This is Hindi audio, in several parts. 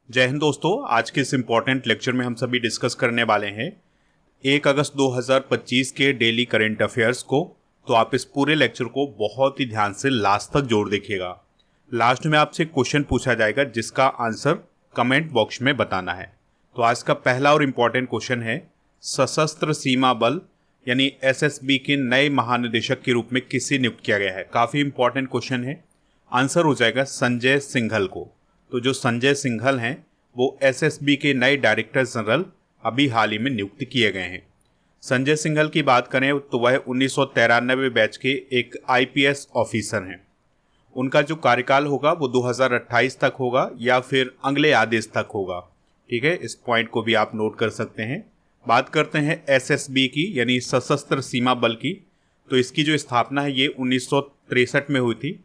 जय हिंद दोस्तों। आज के इस इम्पॉर्टेंट लेक्चर में हम सभी डिस्कस करने वाले हैं 1 अगस्त 2025 के डेली करेंट अफेयर्स को। तो आप इस पूरे लेक्चर को बहुत ही ध्यान से लास्ट तक जोड़ देखिएगा। लास्ट में आपसे क्वेश्चन पूछा जाएगा जिसका आंसर कमेंट बॉक्स में बताना है। तो आज का पहला और इम्पॉर्टेंट क्वेश्चन है, सशस्त्र सीमा बल यानी एसएसबी के नए महानिदेशक के रूप में किसे नियुक्त किया गया है। काफ़ी इंपॉर्टेंट क्वेश्चन है। आंसर हो जाएगा संजय सिंघल को। तो जो संजय सिंघल हैं वो एसएसबी के नए डायरेक्टर जनरल अभी हाल ही में नियुक्त किए गए हैं। संजय सिंघल की बात करें तो वह 1993 बैच के एक आईपीएस ऑफिसर हैं। उनका जो कार्यकाल होगा वो 2028 तक होगा या फिर अगले आदेश तक होगा। ठीक है, इस पॉइंट को भी आप नोट कर सकते हैं। बात करते हैं एसएसबी की यानी सशस्त्र सीमा बल की। तो इसकी जो स्थापना है ये 1963 में हुई थी,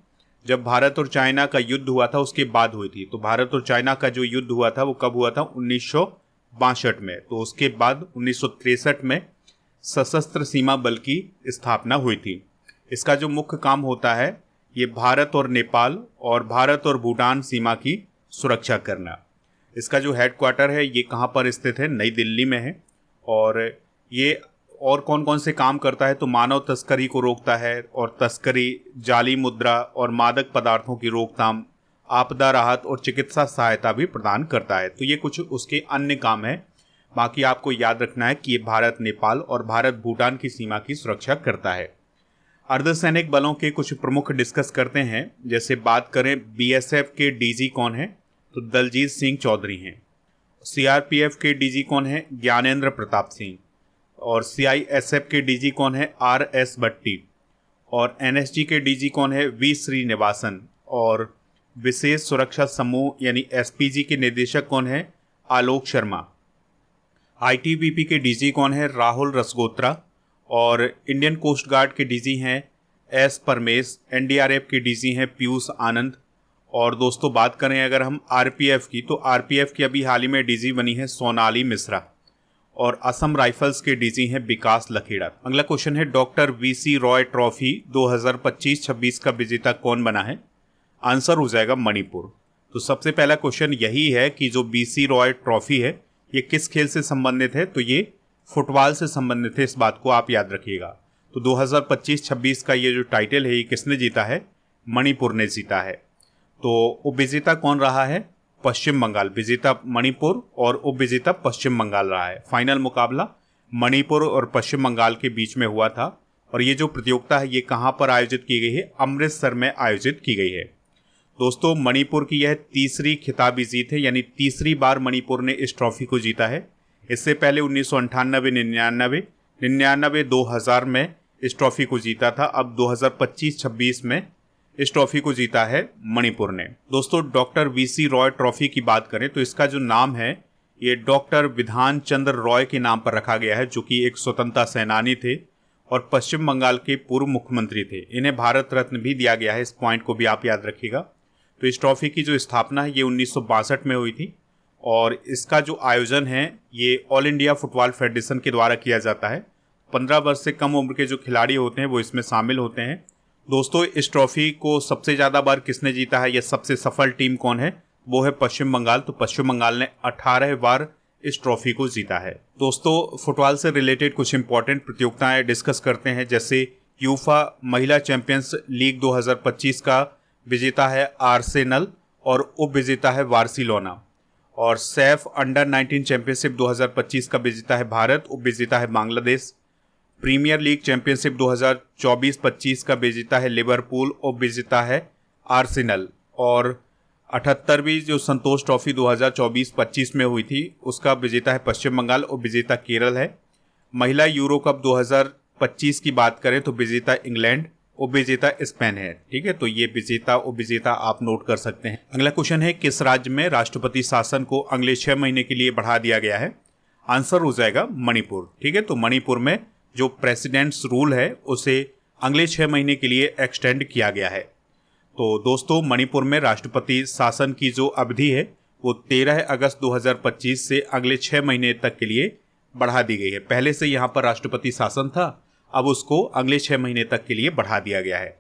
जब भारत और चाइना का युद्ध हुआ था उसके बाद हुई थी। तो भारत और चाइना का जो युद्ध हुआ था वो कब हुआ था? 1962 में। तो उसके बाद 1963 में सशस्त्र सीमा बल की स्थापना हुई थी। इसका जो मुख्य काम होता है ये भारत और नेपाल और भारत और भूटान सीमा की सुरक्षा करना। इसका जो हेडक्वार्टर है ये कहाँ पर स्थित है? नई दिल्ली में है। और ये और कौन कौन से काम करता है? तो मानव तस्करी को रोकता है और तस्करी, जाली मुद्रा और मादक पदार्थों की रोकथाम, आपदा राहत और चिकित्सा सहायता भी प्रदान करता है। तो ये कुछ उसके अन्य काम है। बाकी आपको याद रखना है कि ये भारत नेपाल और भारत भूटान की सीमा की सुरक्षा करता है। अर्धसैनिक बलों के कुछ प्रमुख डिस्कस करते हैं। जैसे बात करें बीएसएफ के डीजी कौन है? तो दलजीत सिंह चौधरी हैं। सीआरपीएफ के डीजी कौन है? ज्ञानेंद्र प्रताप सिंह। और सीआईएसएफ के डीजी कौन है? आरएस भट्टी। और एनएसजी के डीजी कौन है? वी श्रीनिवासन। और विशेष सुरक्षा समूह यानी एसपीजी के निदेशक कौन है? आलोक शर्मा। आईटीबीपी के डीजी कौन है? राहुल रसगोत्रा। और इंडियन कोस्ट गार्ड के डीजी हैं एस परमेश। एनडीआरएफ के डीजी हैं पीयूष आनंद। और दोस्तों बात करें अगर हम आरपीएफ की, तो आरपीएफ की अभी हाल ही में डीजी बनी है सोनाली मिश्रा। और असम राइफल्स के डीजी हैं विकास लखेड़ा। अगला क्वेश्चन है, डॉक्टर वीसी रॉय ट्रॉफी 2025-26 का विजेता कौन बना है? आंसर हो जाएगा मणिपुर। तो सबसे पहला क्वेश्चन यही है कि जो वीसी रॉय ट्रॉफी है ये किस खेल से संबंधित है? तो ये फुटबॉल से संबंधित है। इस बात को आप याद रखिएगा। तो 2025-26 का ये जो टाइटल है ये किसने जीता है? मणिपुर ने जीता है। तो उपविजेता कौन रहा है? पश्चिम बंगाल। विजेता मणिपुर और उपविजेता पश्चिम बंगाल रहा है। फाइनल मुकाबला मणिपुर और पश्चिम बंगाल के बीच में हुआ था। और ये जो प्रतियोगिता है ये कहाँ पर आयोजित की गई है? अमृतसर में आयोजित की गई है। दोस्तों मणिपुर की यह तीसरी खिताबी जीत है, यानी तीसरी बार मणिपुर ने इस ट्रॉफी को जीता है। इससे पहले 1998, 99, 2000 में इस ट्रॉफी को जीता था। अब 2025-26 में इस ट्रॉफी को जीता है मणिपुर ने। दोस्तों डॉक्टर वीसी रॉय ट्रॉफी की बात करें तो इसका जो नाम है ये डॉक्टर विधान चंद्र रॉय के नाम पर रखा गया है, जो कि एक स्वतंत्रता सेनानी थे और पश्चिम बंगाल के पूर्व मुख्यमंत्री थे। इन्हें भारत रत्न भी दिया गया है। इस पॉइंट को भी आप याद रखिएगा। तो इस ट्रॉफी की जो स्थापना है ये 1962 में हुई थी। और इसका जो आयोजन है ये ऑल इंडिया फुटबॉल फेडरेशन के द्वारा किया जाता है। 15 वर्ष से कम उम्र के जो खिलाड़ी होते हैं वो इसमें शामिल होते हैं। दोस्तों इस ट्रॉफी को सबसे ज़्यादा बार किसने जीता है या सबसे सफल टीम कौन है? वो है पश्चिम बंगाल। तो पश्चिम बंगाल ने 18 बार इस ट्रॉफी को जीता है। दोस्तों फुटबॉल से रिलेटेड कुछ इंपॉर्टेंट प्रतियोगिताएं डिस्कस करते हैं। जैसे यूफा महिला चैंपियंस लीग 2025 का विजेता है आर्सेनल और उप विजेता है बार्सिलोना। और सैफ अंडर 19 चैंपियनशिप 2025 का विजेता है भारत, उप विजेता है बांग्लादेश। प्रीमियर लीग चैंपियनशिप 2024-25 का विजेता है लिवरपूल, उप विजेता है आर्सेनल। और 78वीं जो संतोष ट्रॉफी 2024-25 में हुई थी उसका विजेता है पश्चिम बंगाल, उप विजेता केरल है। महिला यूरो कप 2025 की बात करें तो विजेता इंग्लैंड, उप विजेता स्पेन है। ठीक है, तो ये विजेता उप विजेता आप नोट कर सकते हैं। अगला क्वेश्चन है, किस राज्य में राष्ट्रपति शासन को अगले 6 महीने के लिए बढ़ा दिया गया है? आंसर हो जाएगा मणिपुर। ठीक है, तो मणिपुर में जो प्रेसिडेंट्स रूल है उसे अगले 6 महीने के लिए एक्सटेंड किया गया है। तो दोस्तों मणिपुर में राष्ट्रपति शासन की जो अवधि है वो 13 अगस्त 2025 से अगले 6 महीने तक के लिए बढ़ा दी गई है। पहले से यहाँ पर राष्ट्रपति शासन था, अब उसको अगले 6 महीने तक के लिए बढ़ा दिया गया है।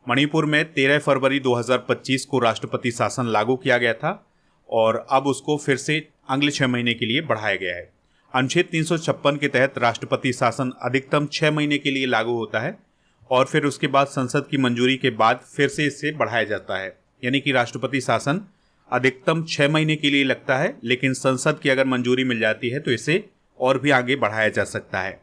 मणिपुर में 13 फरवरी 2025 को राष्ट्रपति शासन लागू किया गया था और अब उसको फिर से अगले 6 महीने के लिए बढ़ाया गया है। अनुच्छेद 356 के तहत राष्ट्रपति शासन अधिकतम 6 महीने के लिए लागू होता है और फिर उसके बाद संसद की मंजूरी के बाद फिर से इसे बढ़ाया जाता है। यानी कि राष्ट्रपति शासन अधिकतम 6 महीने के लिए लगता है, लेकिन संसद की अगर मंजूरी मिल जाती है तो इसे और भी आगे बढ़ाया जा सकता है।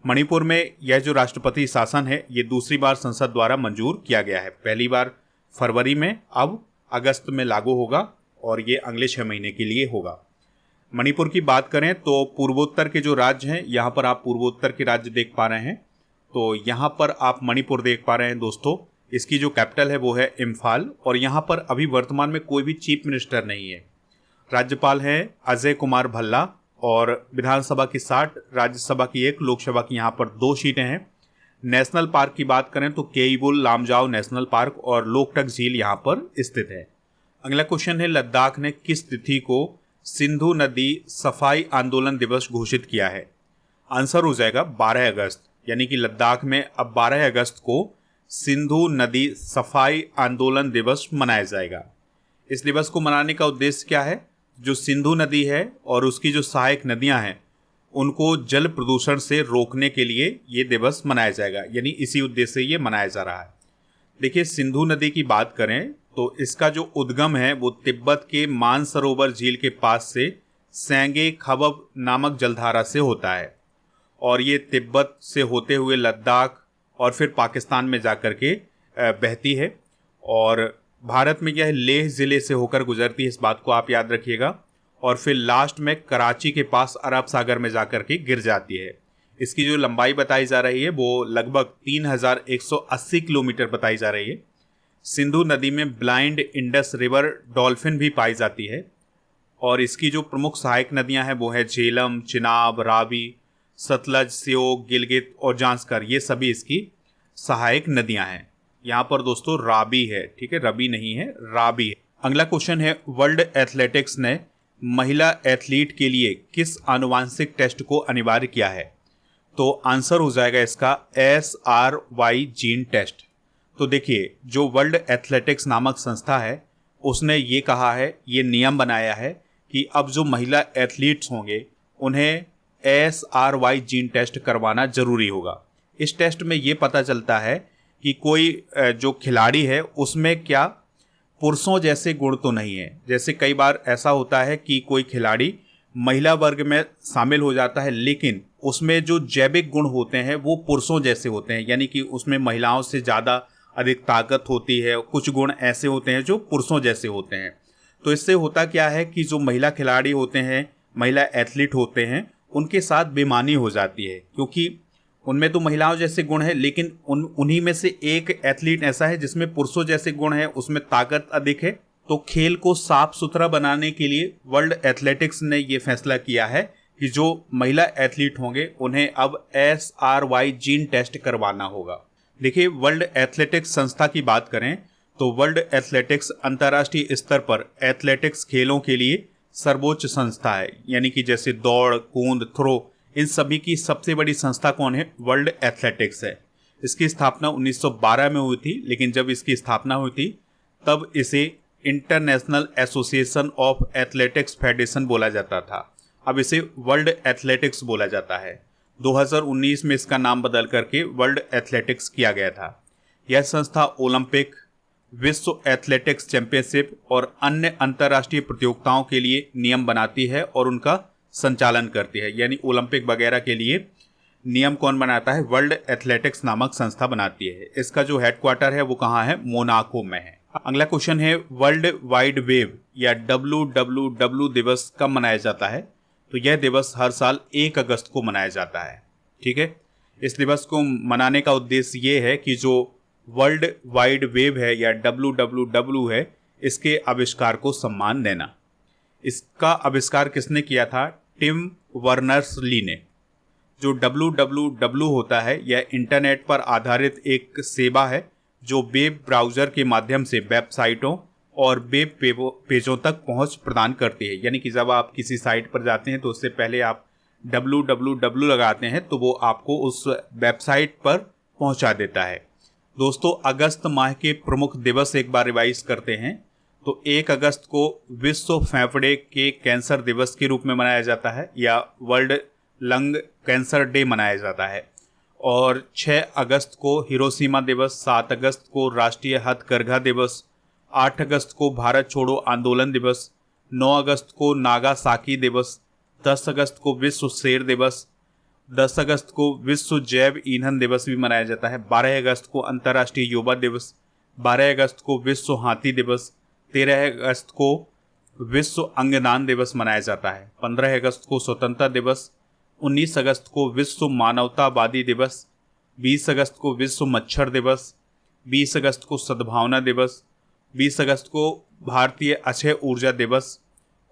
मणिपुर में यह जो राष्ट्रपति शासन है ये दूसरी बार संसद द्वारा मंजूर किया गया है। पहली बार फरवरी में, अब अगस्त में लागू होगा और ये अगले 6 महीने के लिए होगा। मणिपुर की बात करें तो पूर्वोत्तर के जो राज्य हैं, यहाँ पर आप पूर्वोत्तर के राज्य देख पा रहे हैं, तो यहाँ पर आप मणिपुर देख पा रहे हैं दोस्तों। इसकी जो कैपिटल है वो है इम्फाल और यहाँ पर अभी वर्तमान में कोई भी चीफ मिनिस्टर नहीं है। राज्यपाल हैं अजय कुमार भल्ला और विधानसभा की 60, राज्यसभा की 1, लोकसभा की यहाँ पर 2 सीटें हैं। नेशनल पार्क की बात करें तो केईबुल लामजाओ नेशनल पार्क और लोकटक झील यहाँ पर स्थित है। अगला क्वेश्चन है, लद्दाख ने किस तिथि को सिंधु नदी सफाई आंदोलन दिवस घोषित किया है? आंसर हो जाएगा 12 अगस्त। यानी कि लद्दाख में अब 12 अगस्त को सिंधु नदी सफाई आंदोलन दिवस मनाया जाएगा। इस दिवस को मनाने का उद्देश्य क्या है? जो सिंधु नदी है और उसकी जो सहायक नदियां हैं उनको जल प्रदूषण से रोकने के लिए ये दिवस मनाया जाएगा। यानी इसी उद्देश्य से ये मनाया जा रहा है। देखिए, सिंधु नदी की बात करें तो इसका जो उद्गम है वो तिब्बत के मानसरोवर झील के पास से सेंगे खबब नामक जलधारा से होता है और ये तिब्बत से होते हुए लद्दाख और फिर पाकिस्तान में जाकर के बहती है और भारत में यह लेह ज़िले से होकर गुजरती है, इस बात को आप याद रखिएगा, और फिर लास्ट में कराची के पास अरब सागर में जाकर के गिर जाती है। इसकी जो लंबाई बताई जा रही है वो लगभग 3180 किलोमीटर बताई जा रही है। सिंधु नदी में ब्लाइंड इंडस रिवर डॉल्फिन भी पाई जाती है और इसकी जो प्रमुख सहायक नदियां हैं वो है झेलम, चिनाब, रावी, सतलज, श्योक, गिलगित और जांस्कर। ये सभी इसकी सहायक नदियां हैं। यहाँ पर दोस्तों रावी है, ठीक है, रबी नहीं है, रावी है। अगला क्वेश्चन है, वर्ल्ड एथलेटिक्स ने महिला एथलीट के लिए किस आनुवांशिक टेस्ट को अनिवार्य किया है? तो आंसर हो जाएगा इसका SRY जीन टेस्ट। तो देखिए, जो वर्ल्ड एथलेटिक्स नामक संस्था है उसने ये कहा है, ये नियम बनाया है कि अब जो महिला एथलीट्स होंगे उन्हें SRY जीन टेस्ट करवाना जरूरी होगा। इस टेस्ट में ये पता चलता है कि कोई जो खिलाड़ी है उसमें क्या पुरुषों जैसे गुण तो नहीं है। जैसे कई बार ऐसा होता है कि कोई खिलाड़ी महिला वर्ग में शामिल हो जाता है लेकिन उसमें जो जैविक गुण होते हैं वो पुरुषों जैसे होते हैं, यानी कि उसमें महिलाओं से ज़्यादा अधिक ताकत होती है, कुछ गुण ऐसे होते हैं जो पुरुषों जैसे होते हैं। तो इससे होता क्या है कि जो महिला खिलाड़ी होते हैं, महिला एथलीट होते हैं, उनके साथ बेईमानी हो जाती है क्योंकि उनमें तो महिलाओं जैसे गुण है लेकिन उन्हीं में से एक एथलीट ऐसा है जिसमें पुरुषों जैसे गुण है, उसमें ताकत अधिक है। तो खेल को साफ सुथरा बनाने के लिए वर्ल्ड एथलेटिक्स ने ये फैसला किया है कि जो महिला एथलीट होंगे उन्हें अब SRY जीन टेस्ट करवाना होगा। देखिए, वर्ल्ड एथलेटिक्स संस्था की बात करें तो वर्ल्ड एथलेटिक्स अंतर्राष्ट्रीय स्तर पर एथलेटिक्स खेलों के लिए सर्वोच्च संस्था है। यानी कि जैसे दौड़, कूद, थ्रो, इन सभी की सबसे बड़ी संस्था कौन है? वर्ल्ड एथलेटिक्स है। इसकी स्थापना 1912 में हुई थी, लेकिन जब इसकी स्थापना हुई थी तब इसे international association of athletics federation बोला जाता था। अब इसे वर्ल्ड एथलेटिक्स बोला जाता है। 2019 में इसका नाम बदल करके वर्ल्ड एथलेटिक्स किया गया था। यह संस्था ओलंपिक, विश्व एथलेटिक्स चैंपियनशिप और अन्य अंतर्राष्ट्रीय प्रतियोगिताओं के लिए नियम बनाती है और उनका संचालन करती है। यानी ओलंपिक वगैरह के लिए नियम कौन बनाता है? वर्ल्ड एथलेटिक्स नामक संस्था बनाती है। इसका जो हेडक्वार्टर है वो कहाँ है? मोनाको में है। अगला क्वेश्चन है, वर्ल्ड वाइड वेब या WWW दिवस कब मनाया जाता है? तो यह दिवस हर साल 1 अगस्त को मनाया जाता है। ठीक है, इस दिवस को मनाने का उद्देश्य ये है कि जो वर्ल्ड वाइड वेब है या WWW है, इसके आविष्कार को सम्मान देना। इसका आविष्कार किसने किया था? टिम वर्नर्स-ली ने। जो WWW होता है यह इंटरनेट पर आधारित एक सेवा है जो वेब ब्राउज़र के माध्यम से वेबसाइटों और वेब पेजों तक पहुंच प्रदान करती है। यानी कि जब आप किसी साइट पर जाते हैं तो उससे पहले आप WWW लगाते हैं तो वो आपको उस वेबसाइट पर पहुंचा देता है। दोस्तों, अगस्त माह के प्रमुख दिवस एक बार रिवाइज करते हैं। तो 1 अगस्त को विश्व फेफड़े के कैंसर दिवस के रूप में मनाया जाता है या वर्ल्ड लंग कैंसर डे मनाया जाता है। और 6 अगस्त को हिरोशिमा दिवस, 7 अगस्त को राष्ट्रीय हथकरघा दिवस, 8 अगस्त को भारत छोड़ो आंदोलन दिवस, 9 अगस्त को नागासाकी दिवस, 10 अगस्त को विश्व शेर दिवस, 10 अगस्त को विश्व जैव ईंधन दिवस भी मनाया जाता है, 12 अगस्त को अंतर्राष्ट्रीय युवा दिवस, 12 अगस्त को विश्व हाथी दिवस, 13 अगस्त को विश्व अंगदान दिवस मनाया जाता है, 15 अगस्त को स्वतंत्रता दिवस, 19 अगस्त को विश्व मानवतावादी दिवस, 20 अगस्त को विश्व मच्छर दिवस, 20 अगस्त को सद्भावना दिवस, 20 अगस्त को भारतीय अक्षय ऊर्जा दिवस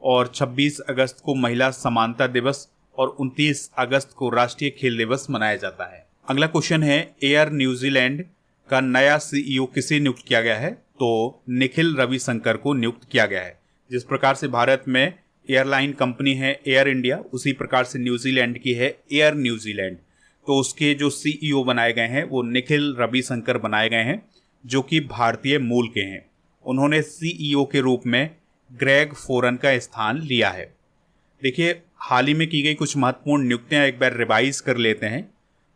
और 26 अगस्त को महिला समानता दिवस और 29 अगस्त को राष्ट्रीय खेल दिवस मनाया जाता है। अगला क्वेश्चन है, एयर न्यूजीलैंड का नया सीईओ किसे नियुक्त किया गया है? तो निखिल रविशंकर को नियुक्त किया गया है। जिस प्रकार से भारत में एयरलाइन कंपनी है एयर इंडिया, उसी प्रकार से न्यूजीलैंड की है एयर न्यूजीलैंड। तो उसके जो सीईओ बनाए गए हैं वो निखिल रविशंकर बनाए गए हैं, जो कि भारतीय मूल के हैं। उन्होंने सीईओ के रूप में ग्रेग फोरन का स्थान लिया है। देखिए, हाल ही में की गई कुछ महत्वपूर्ण नियुक्तियां एक बार रिवाइज कर लेते हैं।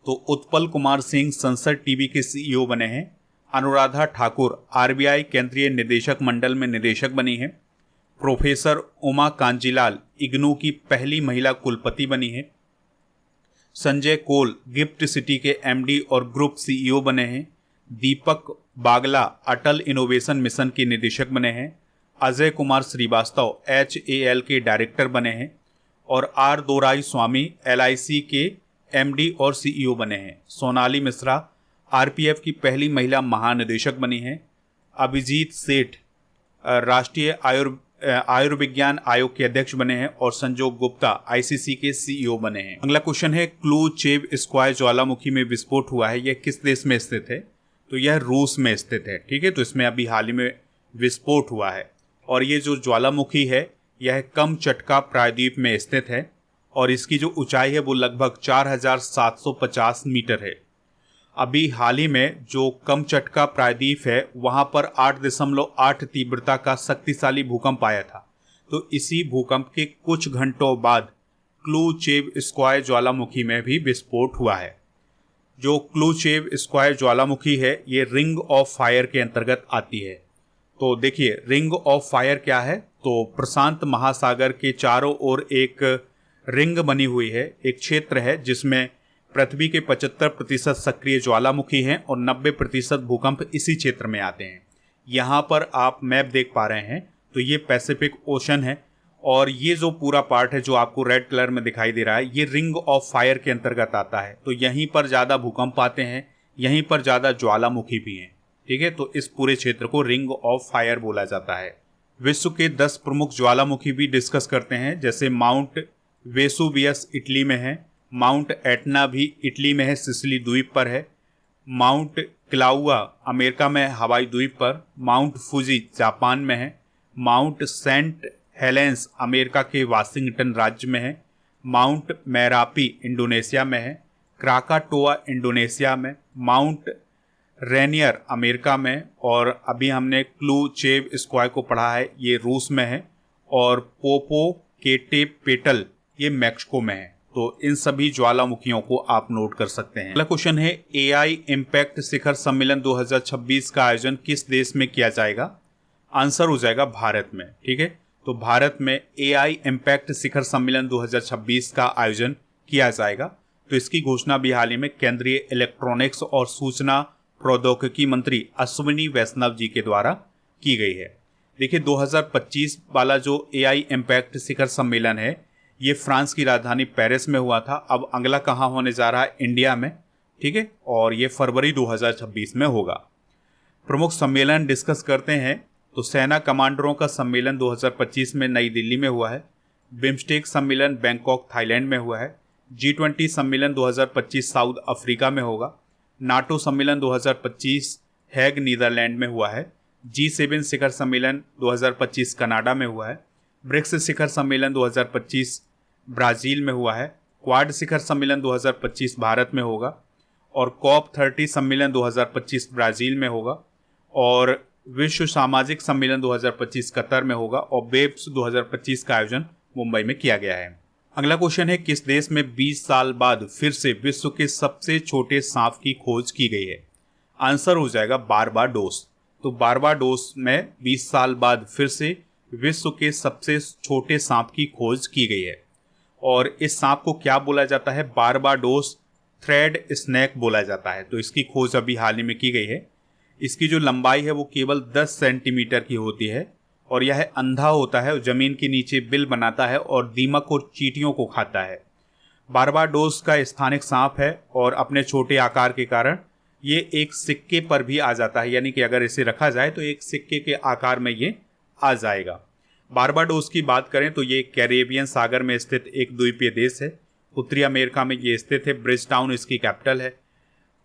तो उत्पल कुमार सिंह संसद टीवी के सीईओ बने हैं। अनुराधा ठाकुर आरबीआई केंद्रीय निदेशक मंडल में निदेशक बनी हैं। प्रोफेसर उमा कांजीलाल इग्नू की पहली महिला कुलपति बनी है। संजय कोल गिफ्ट सिटी के एमडी और ग्रुप सीईओ बने हैं। दीपक बागला अटल इनोवेशन मिशन के निदेशक बने हैं। अजय कुमार श्रीवास्तव HAL के डायरेक्टर बने हैं और आर दोराई स्वामी LIC के एमडी और सीईओ बने हैं। सोनाली मिश्रा RPF की पहली महिला महानिदेशक बनी हैं। अभिजीत सेठ राष्ट्रीय आयुर्विज्ञान आयोग के अध्यक्ष बने हैं और संजोग गुप्ता ICC के सीईओ बने हैं। अगला क्वेश्चन है, क्लूचेव स्क्वायर ज्वालामुखी में विस्फोट हुआ है, यह किस देश में स्थित है? तो यह रूस में स्थित है। ठीक है, तो इसमें अभी हाल ही में विस्फोट हुआ है और ये जो ज्वालामुखी है यह कमचटका प्रायद्वीप में स्थित है और इसकी जो ऊंचाई है वो लगभग 4750 मीटर है। अभी हाल ही में जो कमचटका प्रायद्वीप है वहां पर 8.8 तीव्रता का शक्तिशाली भूकंप आया था। तो इसी भूकंप के कुछ घंटों बाद क्लूचेव स्क्वायर ज्वालामुखी में भी विस्फोट हुआ है। जो क्लूचेव स्क्वायर ज्वालामुखी है ये रिंग ऑफ फायर के अंतर्गत आती है। तो देखिए, रिंग ऑफ फायर क्या है? तो प्रशांत महासागर के चारों ओर एक रिंग बनी हुई है, एक क्षेत्र है जिसमें पृथ्वी के 75% सक्रिय ज्वालामुखी हैं और 90% भूकंप इसी क्षेत्र में आते हैं। यहाँ पर आप मैप देख पा रहे हैं, तो ये पैसिफिक ओशन है और ये जो पूरा पार्ट है जो आपको रेड कलर में दिखाई दे रहा है ये रिंग ऑफ फायर के अंतर्गत आता है। तो यहीं पर ज़्यादा भूकंप आते हैं, यहीं पर ज़्यादा ज्वालामुखी भी हैं। ठीक है, तो इस पूरे क्षेत्र को रिंग ऑफ फायर बोला जाता है। विश्व के 10 प्रमुख ज्वालामुखी भी डिस्कस करते हैं, जैसे माउंट वेसुवियस इटली में है, माउंट एटना भी इटली में है, सिसिली द्वीप पर है, माउंट क्लाउआ अमेरिका में हवाई द्वीप पर, माउंट फुजी जापान में है, माउंट सेंट हेलेंस अमेरिका के वाशिंगटन राज्य में है, माउंट मैरापी इंडोनेशिया में है, क्राकाटोआ इंडोनेशिया में, माउंट रेनियर अमेरिका में और अभी हमने क्लूचेव स्क्वायर को पढ़ा है ये रूस में है और पोपोकेटेपेटल ये मैक्सिको में है। तो इन सभी ज्वालामुखियों को आप नोट कर सकते हैं। अगला क्वेश्चन है, AI इम्पैक्ट शिखर सम्मेलन 2026 का आयोजन किस देश में किया जाएगा? आंसर हो जाएगा भारत में। ठीक है, तो भारत में AI इम्पैक्ट शिखर सम्मेलन 2026 का आयोजन किया जाएगा। तो इसकी घोषणा भी हाल ही में केंद्रीय इलेक्ट्रॉनिक्स और सूचना प्रौद्योगिकी मंत्री अश्विनी वैष्णव जी के द्वारा की गई है। देखिए, 2025 वाला जो AI इम्पैक्ट शिखर सम्मेलन है ये फ्रांस की राजधानी पेरिस में हुआ था। अब अगला कहाँ होने जा रहा है? इंडिया में। ठीक है, और ये फरवरी 2026 में होगा। प्रमुख सम्मेलन डिस्कस करते हैं तो सेना कमांडरों का सम्मेलन 2025 में नई दिल्ली में हुआ है। बिम्स्टेक सम्मेलन बैंकॉक थाईलैंड में हुआ है। G20 सम्मेलन 2025 साउथ अफ्रीका में होगा। नाटो सम्मेलन 2025 हैग नीदरलैंड में हुआ है। G7 शिखर सम्मेलन 2025 कनाडा में हुआ है। ब्रिक्स शिखर सम्मेलन 2025 ब्राजील में हुआ है। क्वाड शिखर सम्मेलन 2025 भारत में होगा और COP30 सम्मेलन 2025 ब्राजील में होगा और विश्व सामाजिक सम्मेलन 2025 कतर में होगा और वेब्स 2025 का आयोजन मुंबई में किया गया है। अगला क्वेश्चन है, किस देश में 20 साल बाद फिर से विश्व के सबसे छोटे सांप की खोज की गई है? आंसर हो जाएगा बारबाडोस। तो बारबाडोस में 20 साल बाद फिर से विश्व के सबसे छोटे सांप की खोज की गई है और इस सांप को क्या बोला जाता है? बारबाडोस थ्रेड स्नेक बोला जाता है। तो इसकी खोज अभी हाल ही में की गई है। इसकी जो लंबाई है वो केवल 10 सेंटीमीटर की होती है और यह अंधा होता है, जमीन के नीचे बिल बनाता है और दीमक और चींटियों को खाता है। बारबाडोस का स्थानिक सांप है और अपने छोटे आकार के कारण ये एक सिक्के पर भी आ जाता है, यानी कि अगर इसे रखा जाए तो एक सिक्के के आकार में ये आ जाएगा। बारबाडोस की बात करें तो ये कैरेबियन सागर में स्थित एक द्वीपीय देश है। उत्तरी अमेरिका में ये स्थित है। ब्रिजटाउन इसकी कैपिटल है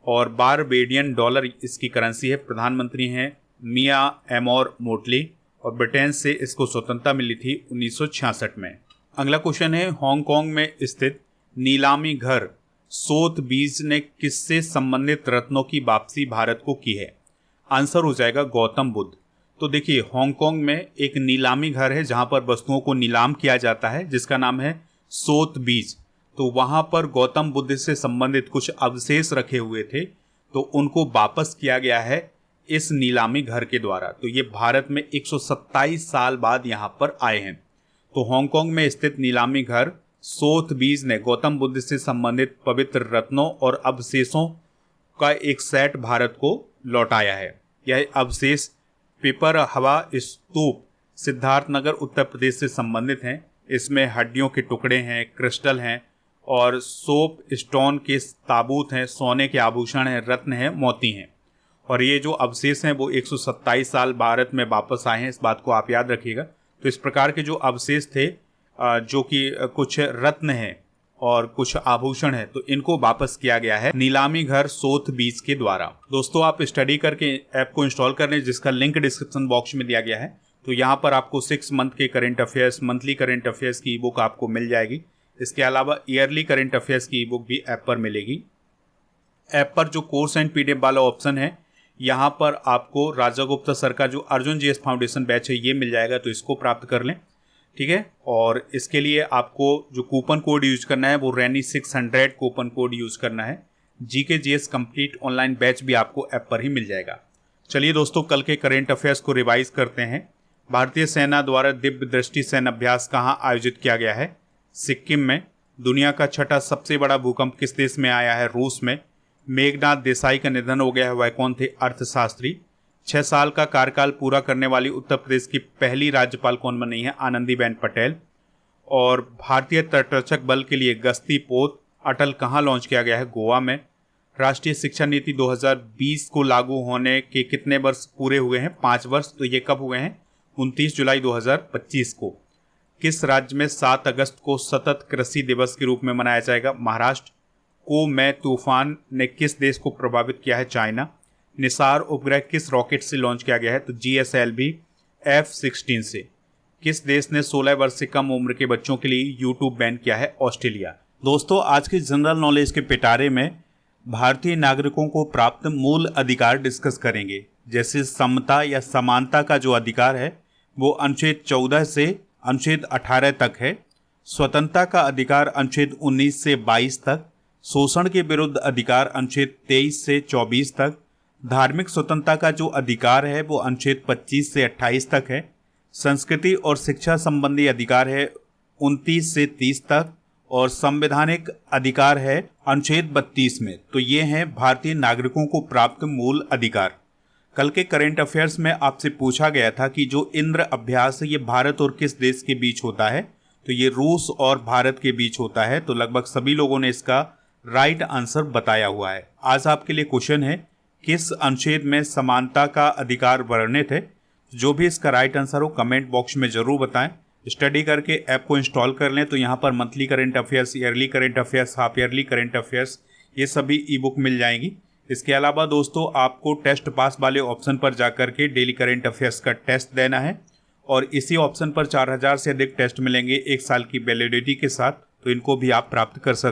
और बारबेडियन डॉलर इसकी करेंसी है। प्रधानमंत्री हैं मिया एमोर मोटली और ब्रिटेन से इसको स्वतंत्रता मिली थी 1966 में। अगला क्वेश्चन है, हांगकांग में स्थित नीलामी घर सोथबीज ने किससे संबंधित रत्नों की वापसी भारत को की है? आंसर हो जाएगा गौतम बुद्ध। तो देखिए, हांगकांग में एक नीलामी घर है जहां पर वस्तुओं को नीलाम किया जाता है, जिसका नाम है सोथबीज। तो वहां पर गौतम बुद्ध से संबंधित कुछ अवशेष रखे हुए थे, तो उनको वापस किया गया है इस नीलामी घर के द्वारा। तो ये भारत में 127 साल बाद यहाँ पर आए हैं। तो हांगकांग में स्थित नीलामी घर सोथबीज ने गौतम बुद्ध से संबंधित पवित्र रत्नों और अवशेषों का एक सेट भारत को लौटाया है। यह अवशेष पिपर हवा स्तूप सिद्धार्थनगर उत्तर प्रदेश से संबंधित हैं। इसमें हड्डियों के टुकड़े हैं, क्रिस्टल हैं और सोप स्टोन के ताबूत हैं, सोने के आभूषण हैं, रत्न हैं, मोती हैं। और ये जो अवशेष हैं वो 127 साल भारत में वापस आए हैं, इस बात को आप याद रखिएगा। तो इस प्रकार के जो अवशेष थे, जो कि कुछ रत्न हैं और कुछ आभूषण हैं, तो इनको वापस किया गया है नीलामी घर सोथबीज के द्वारा। दोस्तों, आप स्टडी करके ऐप को इंस्टॉल कर लें, जिसका लिंक डिस्क्रिप्शन बॉक्स में दिया गया है। तो यहाँ पर आपको 6 मंथ के current affairs, monthly current affairs की ई बुक आपको मिल जाएगी। इसके अलावा ईयरली करंट अफेयर्स की ई बुक भी ऐप पर मिलेगी। ऐप पर जो कोर्स एंड पीडीएफ वाला ऑप्शन है, यहाँ पर आपको राजा गुप्ता सर का जो अर्जुन जीएस फाउंडेशन बैच है ये मिल जाएगा, तो इसको प्राप्त कर लें, ठीक है। और इसके लिए आपको जो कूपन कोड यूज करना है वो रैनी 600 कूपन कोड यूज करना है। GK GS complete online batch भी आपको ऐप पर ही मिल जाएगा। चलिए दोस्तों, कल के करंट अफेयर्स को रिवाइज करते हैं। भारतीय सेना द्वारा दिव्य दृष्टि सैन्य अभ्यास कहाँ आयोजित किया गया है? सिक्किम में। दुनिया का छठा सबसे बड़ा भूकंप किस देश में आया है? रूस में। मेघनाथ देसाई का निधन हो गया है, वह कौन थे? अर्थशास्त्री। 6 साल का कार्यकाल पूरा करने वाली उत्तर प्रदेश की पहली राज्यपाल कौन बनी है? आनंदीबेन पटेल। और भारतीय तटरक्षक बल के लिए गश्ती पोत अटल कहाँ लॉन्च किया गया है? गोवा में। राष्ट्रीय शिक्षा नीति 2020 को लागू होने के कितने वर्ष पूरे हुए हैं? 5 वर्ष। तो ये कब हुए हैं? 29 जुलाई 2025 को। किस राज्य में 7 अगस्त को सतत कृषि दिवस के रूप में मनाया जाएगा? महाराष्ट्र। को मैं तूफान ने किस देश को प्रभावित किया है? चाइना। निसार उपग्रह किस रॉकेट से लॉन्च किया गया है? तो GSLV F-16 से। किस देश ने 16 वर्ष से कम उम्र के बच्चों के लिए यूट्यूब बैन किया है? ऑस्ट्रेलिया। दोस्तों, आज के जनरल नॉलेज के पिटारे में भारतीय नागरिकों को प्राप्त मूल अधिकार डिस्कस करेंगे। जैसे समता या समानता का जो अधिकार है वो अनुच्छेद 14 से अनुच्छेद 18 तक है। स्वतंत्रता का अधिकार अनुच्छेद 19 से 22 तक। शोषण के विरुद्ध अधिकार अनुच्छेद 23 से 24 तक। धार्मिक स्वतंत्रता का जो अधिकार है वो अनुच्छेद 25 से 28 तक है। संस्कृति और शिक्षा संबंधी अधिकार है 29 से 30 तक और संवैधानिक अधिकार है अनुच्छेद 32 में। तो ये हैं भारतीय नागरिकों को प्राप्त मूल अधिकार। कल के करंट अफेयर्स में आपसे पूछा गया था कि जो इंद्र अभ्यास है ये भारत और किस देश के बीच होता है? तो ये रूस और भारत के बीच होता है। तो लगभग सभी लोगों ने इसका राइट आंसर बताया हुआ है। आज आपके लिए क्वेश्चन है, किस अनुच्छेद में समानता का अधिकार वर्णित है? जो भी इसका राइट आंसर हो कमेंट बॉक्स में जरूर बताएं। स्टडी करके ऐप को इंस्टॉल कर लें, तो यहाँ पर monthly current affairs, yearly current affairs, half yearly current affairs, ये सभी ई बुक मिल जाएंगी। इसके अलावा दोस्तों, आपको टेस्ट पास वाले ऑप्शन पर जाकर के डेली करंट अफेयर्स का टेस्ट देना है और इसी ऑप्शन पर 4000 से अधिक टेस्ट मिलेंगे 1 साल की वैलिडिटी के साथ। तो इनको भी आप प्राप्त कर सकते हैं।